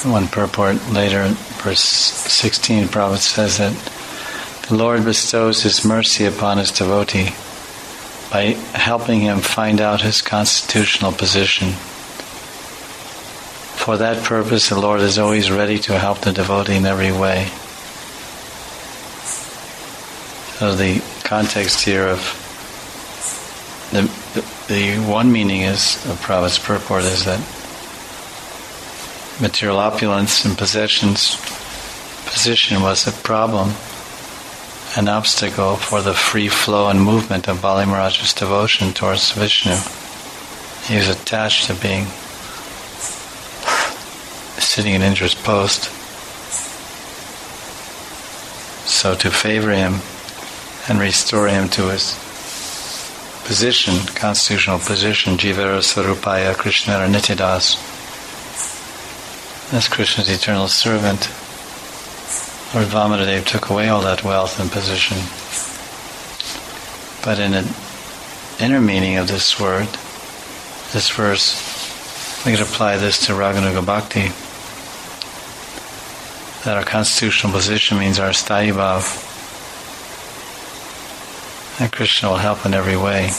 one purport later, in verse 16, Prabhupada says that the Lord bestows His mercy upon His devotee by helping him find out his constitutional position. For that purpose, the Lord is always ready to help the devotee in every way. So the context here of the one meaning is of Prabhupada's purport is that material opulence and position was a problem, an obstacle for the free flow and movement of Bali Maharaj's devotion towards Vishnu. He was attached to being sitting in Indra's post. So to favor him and restore him to his position, constitutional position, Jivara Swarupaya Krsna Radharani, as Krishna's eternal servant, Lord Vamanadev took away all that wealth and position. But in an inner meaning of this word, this verse, we could apply this to Raganuga Bhakti, that our constitutional position means our sthayi bhav, and Krishna will help in every way.